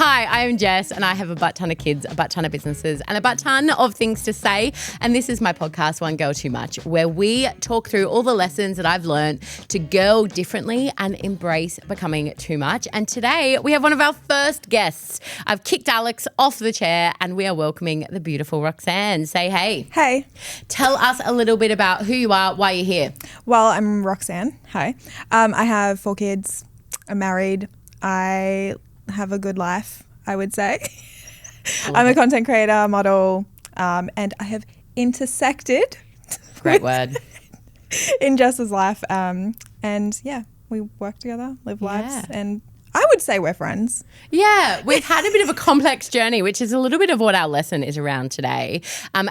Hi, I am Jess and I have a butt ton of kids, a butt ton of businesses and a butt ton of things to say. And this is my podcast, One Girl Too Much, where we talk through all the lessons that I've learned to girl differently and embrace becoming too much. And today we have one of our first guests. I've kicked Alex off the chair and we are welcoming the beautiful Roxanne. Say hey. Hey. Tell us a little bit about who you are, why you're here. Well, I'm Roxanne. Hi. I have 4 kids. I'm married. I have a good life, I would say. I'm a content creator, model, and I have intersected. Great word. In Jess's life. And yeah, we work together, live lives, and I would say we're friends. Yeah, we've had a bit of a complex journey, which is a little bit of what our lesson is around today. I'm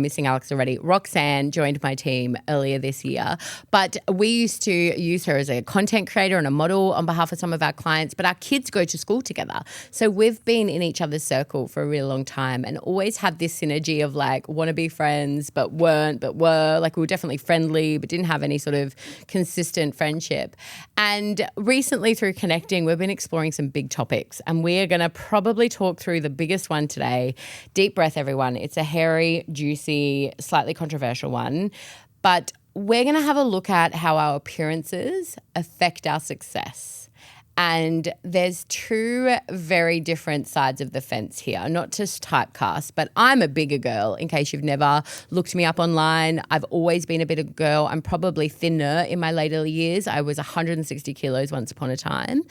missing Alex already. Roxanne joined my team earlier this year, but we used to use her as a content creator and a model on behalf of some of our clients, but our kids go to school together. So we've been in each other's circle for a really long time and always had this synergy of like want to be friends, but weren't, but were. Like we were definitely friendly, but didn't have any sort of consistent friendship. And recently through connecting, we've been exploring some big topics and we are going to probably talk through the biggest one today. Deep breath, everyone. It's a hairy, juicy, slightly controversial one, but we're going to have a look at how our appearances affect our success. And there's 2 very different sides of the fence here, not just typecast, but I'm a bigger girl in case you've never looked me up online. I've always been a bigger girl. I'm probably thinner in my later years. I was 160 kilos once upon a time.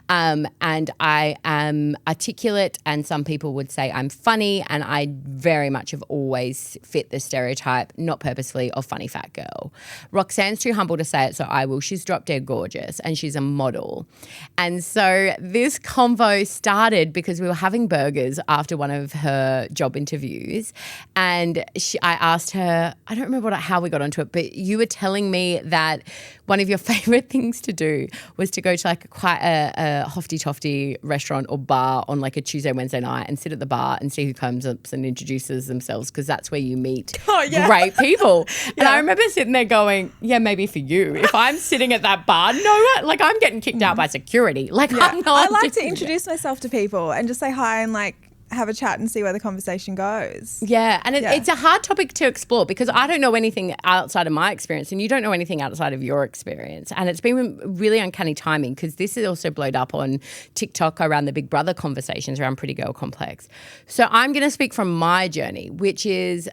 And I am articulate and some people would say I'm funny and I very much have always fit the stereotype, not purposefully, of funny fat girl. Roxanne's too humble to say it, so I will. She's drop dead gorgeous and she's a model. And so this convo started because we were having burgers after one of her job interviews and I asked her, I don't remember how we got onto it, but you were telling me that one of your favourite things to do was to go to like quite a hofty-tofty restaurant or bar on like a Tuesday, Wednesday night and sit at the bar and see who comes up and introduces themselves because that's where you meet great people. And I remember sitting there going, yeah, maybe for you. If I'm sitting at that bar, like I'm getting kicked out by security. Like I'm not. I like to introduce myself to people and just say hi and like have a chat and see where the conversation goes. Yeah, and it's a hard topic to explore because I don't know anything outside of my experience and you don't know anything outside of your experience. And it's been really uncanny timing because this is also blowed up on TikTok around the Big Brother conversations around Pretty Girl Complex. So I'm going to speak from my journey, which is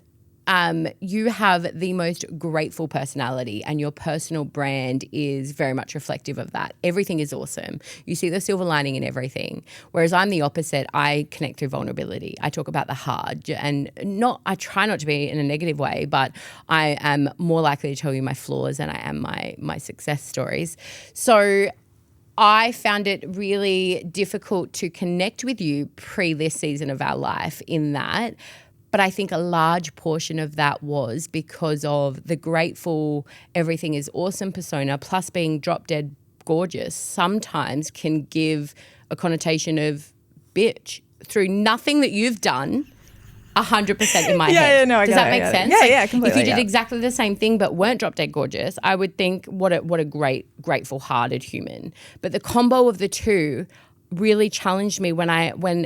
you have the most grateful personality and your personal brand is very much reflective of that. Everything is awesome. You see the silver lining in everything. Whereas I'm the opposite. I connect through vulnerability. I talk about the hard and I try not to be in a negative way, but I am more likely to tell you my flaws than I am my success stories. So I found it really difficult to connect with you pre this season of our life in that. But I think a large portion of that was because of the grateful, everything is awesome persona, plus being drop dead gorgeous, sometimes can give a connotation of bitch through nothing that you've done 100% in my head. Yeah, no, I Does get that it, make sense? Yeah, completely. If you did exactly the same thing but weren't drop dead gorgeous, I would think what a great, grateful-hearted human. But the combo of the two really challenged me when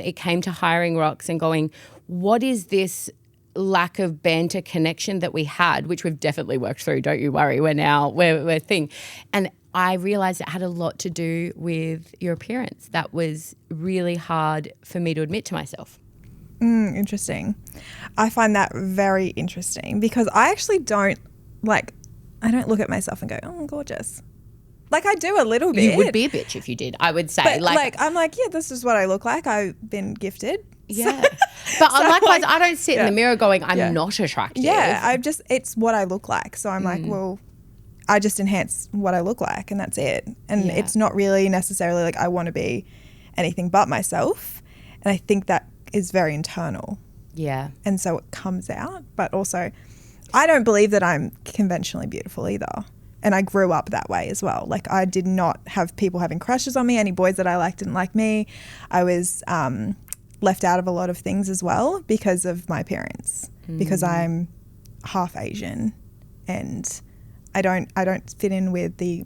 it came to hiring Rox and going, what is this lack of banter connection that we had, which we've definitely worked through, don't you worry, we're thing. And I realised it had a lot to do with your appearance. That was really hard for me to admit to myself. Interesting. I find that very interesting because I actually don't look at myself and go, oh, I'm gorgeous. Like I do a little bit. You would be a bitch if you did, I would say. But I'm like, yeah, this is what I look like. I've been gifted. Yeah. But likewise, I don't sit in the mirror going, I'm not attractive. Yeah, it's what I look like. So I'm like, well, I just enhance what I look like and that's it. And it's not really necessarily like I want to be anything but myself. And I think that is very internal. Yeah. And so it comes out. But also, I don't believe that I'm conventionally beautiful either. And I grew up that way as well. Like I did not have people having crushes on me. Any boys that I liked didn't like me. I was left out of a lot of things as well because of my appearance, because I'm half Asian and I don't fit in with the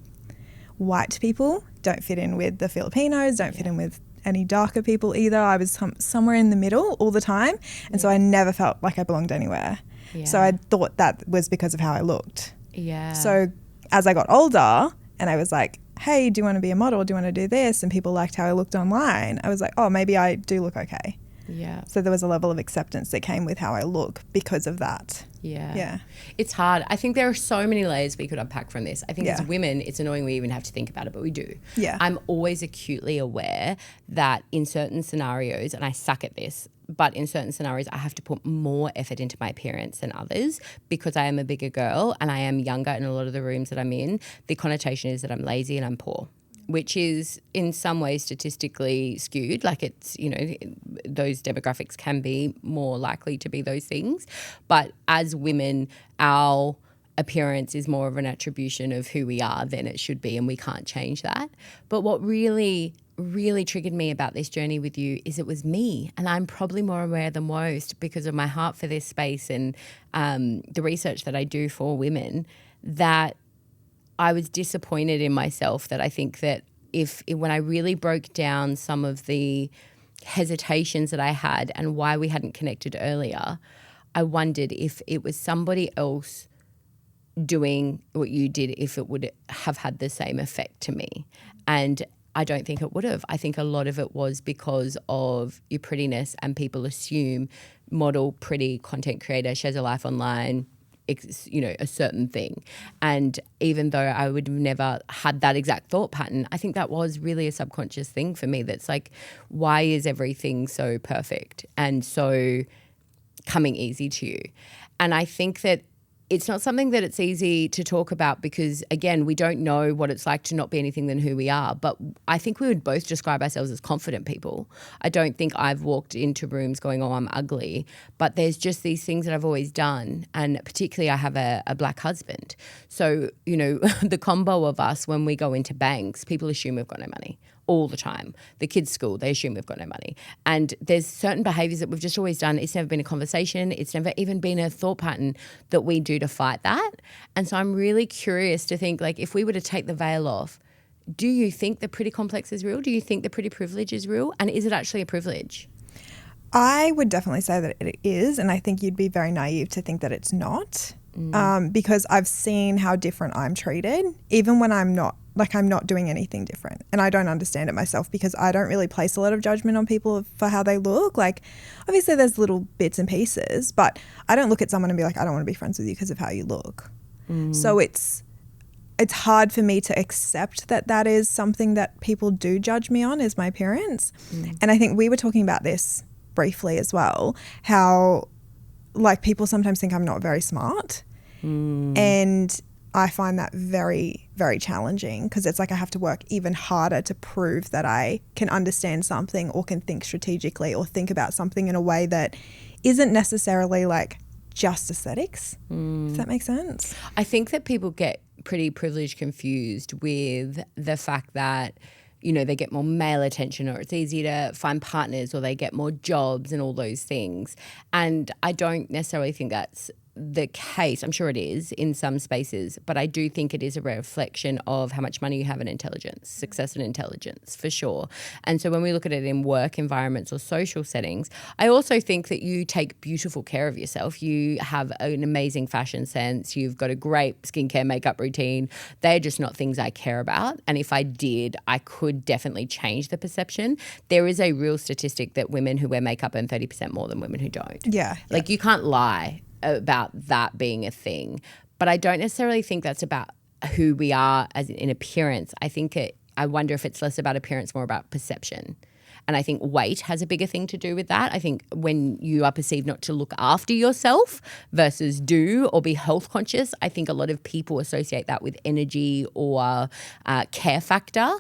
white people, don't fit in with the Filipinos, don't fit in with any darker people either. I was somewhere in the middle all the time. And so I never felt like I belonged anywhere. Yeah. So I thought that was because of how I looked. Yeah. So as I got older and I was like, hey, do you want to be a model? Do you want to do this? And people liked how I looked online. I was like, oh, maybe I do look okay. Yeah. So there was a level of acceptance that came with how I look because of that. Yeah. Yeah. It's hard. I think there are so many layers we could unpack from this. I think as Yeah. women, it's annoying we even have to think about it, but we do. Yeah. I'm always acutely aware that in certain scenarios, and I suck at this, but in certain scenarios, I have to put more effort into my appearance than others because I am a bigger girl and I am younger in a lot of the rooms that I'm in. The connotation is that I'm lazy and I'm poor, which is in some ways statistically skewed. Like it's, you know, those demographics can be more likely to be those things. But as women, our appearance is more of an attribution of who we are than it should be, and we can't change that. But what really triggered me about this journey with you is it was me, and I'm probably more aware than most because of my heart for this space and the research that I do for women, that I was disappointed in myself. That I think that when I really broke down some of the hesitations that I had and why we hadn't connected earlier, I wondered if it was somebody else doing what you did, if it would have had the same effect to me. And I don't think it would have. I think a lot of it was because of your prettiness, and people assume model, pretty, content creator, she has a life online, you know, a certain thing. And even though I would have never had that exact thought pattern, I think that was really a subconscious thing for me. That's like, why is everything so perfect and so coming easy to you? And I think that it's not something that it's easy to talk about because, again, we don't know what it's like to not be anything than who we are. But I think we would both describe ourselves as confident people. I don't think I've walked into rooms going, oh, I'm ugly. But there's just these things that I've always done. And particularly I have a black husband. So, you know, the combo of us, when we go into banks, people assume we've got no money all the time. The kids' school, they assume we've got no money. And there's certain behaviours that we've just always done. It's never been a conversation. It's never even been a thought pattern that we do to fight that. And so I'm really curious to think, like, if we were to take the veil off, do you think the pretty complex is real? Do you think the pretty privilege is real? And is it actually a privilege? I would definitely say that it is. And I think you'd be very naive to think that it's not. Because I've seen how different I'm treated, even when I'm not doing anything different. And I don't understand it myself because I don't really place a lot of judgment on people for how they look. Like, obviously there's little bits and pieces, but I don't look at someone and be like, I don't want to be friends with you because of how you look. So it's hard for me to accept that that is something that people do judge me on, is my appearance. And I think we were talking about this briefly as well, how like people sometimes think I'm not very smart. And I find that very, very challenging because it's like I have to work even harder to prove that I can understand something or can think strategically or think about something in a way that isn't necessarily like just aesthetics. If that makes sense. I think that people get pretty privilege confused with the fact that, you know, they get more male attention or it's easy to find partners or they get more jobs and all those things. And I don't necessarily think that's the case. I'm sure it is in some spaces, but I do think it is a reflection of how much money you have and intelligence, success and intelligence for sure. And so when we look at it in work environments or social settings, I also think that you take beautiful care of yourself. You have an amazing fashion sense. You've got a great skincare makeup routine. They're just not things I care about. And if I did, I could definitely change the perception. There is a real statistic that women who wear makeup earn 30% more than women who don't. Yeah. Like you can't lie about that being a thing. But I don't necessarily think that's about who we are as in appearance. I wonder if it's less about appearance, more about perception. And I think weight has a bigger thing to do with that. I think when you are perceived not to look after yourself versus do or be health conscious, I think a lot of people associate that with energy or care factor.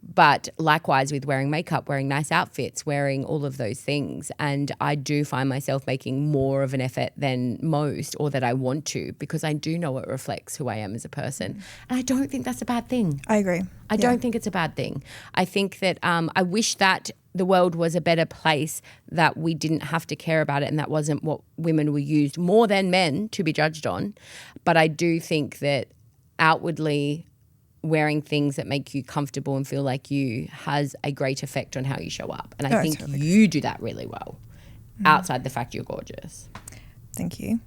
But likewise with wearing makeup, wearing nice outfits, wearing all of those things. And I do find myself making more of an effort than most, or that I want to, because I do know it reflects who I am as a person. And I don't think that's a bad thing. I agree. I don't think it's a bad thing. I think that I wish that the world was a better place, that we didn't have to care about it and that wasn't what women were used more than men to be judged on. But I do think that outwardly wearing things that make you comfortable and feel like you has a great effect on how you show up. And I think totally. you do that really well outside the fact you're gorgeous. Thank you.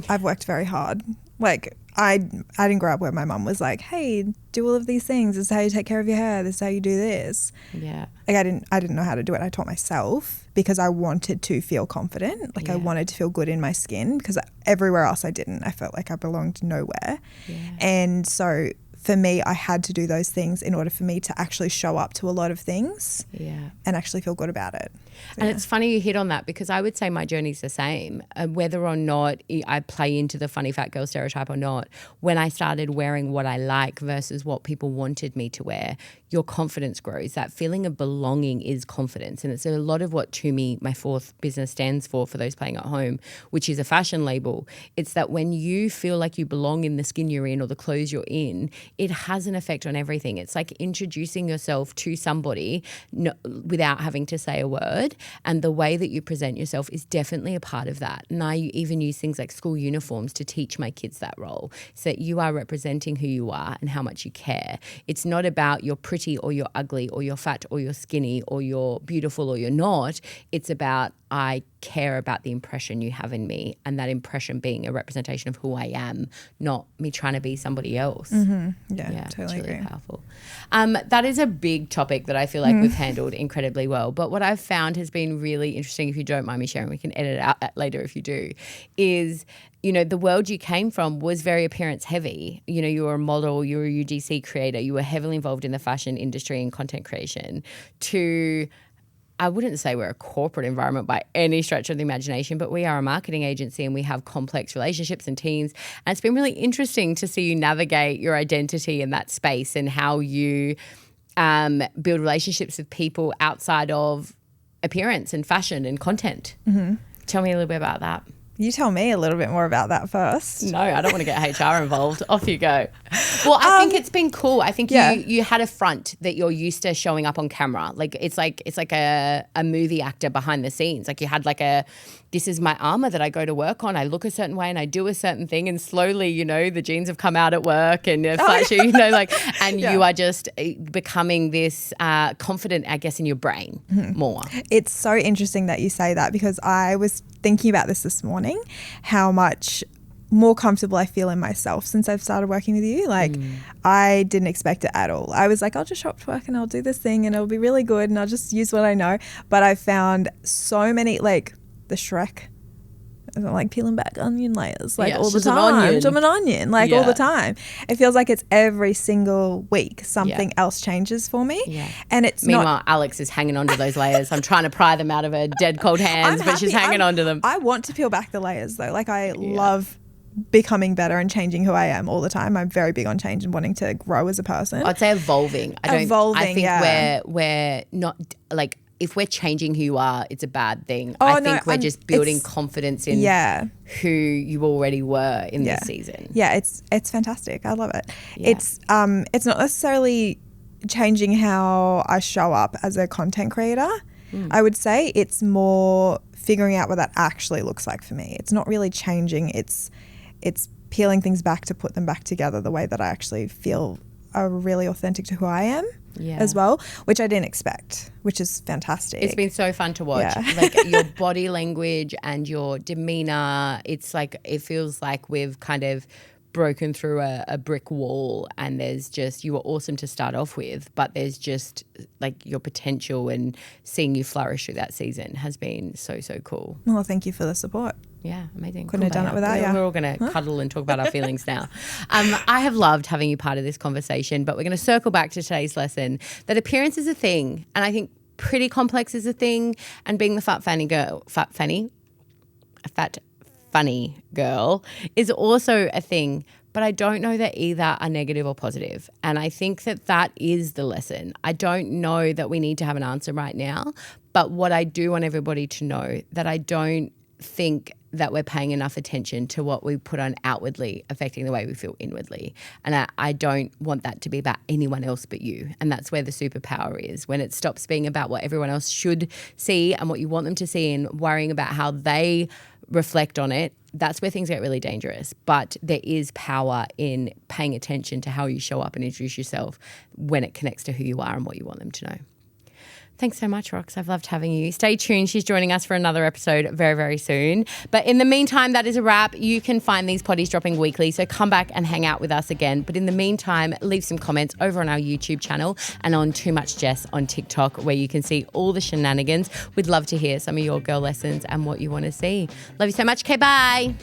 I've worked very hard. Like I didn't grow up where my mum was like, hey, do all of these things. This is how you take care of your hair. This is how you do this. Yeah. Like I didn't know how to do it. I taught myself because I wanted to feel confident. Like I wanted to feel good in my skin because everywhere else I didn't. I felt like I belonged nowhere. Yeah. And so for me, I had to do those things in order for me to actually show up to a lot of things and actually feel good about it. So, and it's funny you hit on that because I would say my journey's the same. Whether or not I play into the funny fat girl stereotype or not, when I started wearing what I like versus what people wanted me to wear, your confidence grows. That feeling of belonging is confidence. And it's a lot of what To Me, my fourth business, stands for those playing at home, which is a fashion label. It's that when you feel like you belong in the skin you're in or the clothes you're in, it has an effect on everything. It's like introducing yourself to somebody without having to say a word. And the way that you present yourself is definitely a part of that. And I even use things like school uniforms to teach my kids that role, so that you are representing who you are and how much you care. It's not about you're pretty or you're ugly or you're fat or you're skinny or you're beautiful or you're not. It's about I care about the impression you have in me, and that impression being a representation of who I am, not me trying to be somebody else. Mm-hmm. Yeah, totally it's really agree. powerful. That is a big topic that I feel like we've handled incredibly well. But what I've found has been really interesting, if you don't mind me sharing, we can edit it out later if you do, is the world you came from was very appearance heavy. You were a model, you were a UGC creator, you were heavily involved in the fashion industry and content creation, to I wouldn't say we're a corporate environment by any stretch of the imagination, but we are a marketing agency and we have complex relationships and teams. And it's been really interesting to see you navigate your identity in that space and how you build relationships with people outside of appearance and fashion and content. Mm-hmm. Tell me a little bit about that. You tell me a little bit more about that first. No, I don't want to get HR involved. Off you go. Well, I think it's been cool. I think you had a front that you're used to showing up on camera. Like it's like a movie actor behind the scenes. Like you had this is my armor that I go to work on. I look a certain way and I do a certain thing, and slowly, the jeans have come out at work and and you are just becoming this confident, I guess, in your brain more. It's so interesting that you say that, because I was thinking about this morning, how much more comfortable I feel in myself since I've started working with you. I didn't expect it at all. I was like, I'll just show up to work and I'll do this thing and it'll be really good and I'll just use what I know. But I found so many, the Shrek, peeling back onion layers, all the time. I'm an onion, all the time. It feels like it's every single week something else changes for me. Yeah. And it's Meanwhile, Alex is hanging onto those layers. I'm trying to pry them out of her dead cold hands, but she's hanging onto them. I want to peel back the layers though. I love becoming better and changing who I am all the time. I'm very big on change and wanting to grow as a person. I'd say evolving. I think we're not if we're changing who you are, it's a bad thing. I think we're just building confidence in who you already were in this season. Yeah, it's fantastic. I love it. Yeah. It's not necessarily changing how I show up as a content creator. I would say it's more figuring out what that actually looks like for me. It's not really changing. It's peeling things back to put them back together the way that I actually feel are really authentic to who I am. As well, which I didn't expect, which is fantastic. It's been so fun to watch. Your body language and your demeanor, it feels like we've kind of broken through a brick wall, and there's just, you were awesome to start off with, but there's just your potential, and seeing you flourish through that season has been so cool. Well, thank you for the support. Yeah, amazing. Couldn't have done it without you. We're all going to cuddle and talk about our feelings now. I have loved having you part of this conversation, but we're going to circle back to today's lesson that appearance is a thing, and I think pretty complex is a thing, and being the fat funny girl is also a thing, but I don't know that either are negative or positive. And I think that is the lesson. I don't know that we need to have an answer right now, but what I do want everybody to know, that I don't think that we're paying enough attention to what we put on outwardly affecting the way we feel inwardly. And I don't want that to be about anyone else but you. And that's where the superpower is, when it stops being about what everyone else should see and what you want them to see, and worrying about how they reflect on it, that's where things get really dangerous. But there is power in paying attention to how you show up and introduce yourself when it connects to who you are and what you want them to know. Thanks so much, Rox. I've loved having you. Stay tuned. She's joining us for another episode very, very soon. But in the meantime, that is a wrap. You can find these potties dropping weekly, so come back and hang out with us again. But in the meantime, leave some comments over on our YouTube channel and on Too Much Jess on TikTok, where you can see all the shenanigans. We'd love to hear some of your girl lessons and what you want to see. Love you so much. Okay, bye.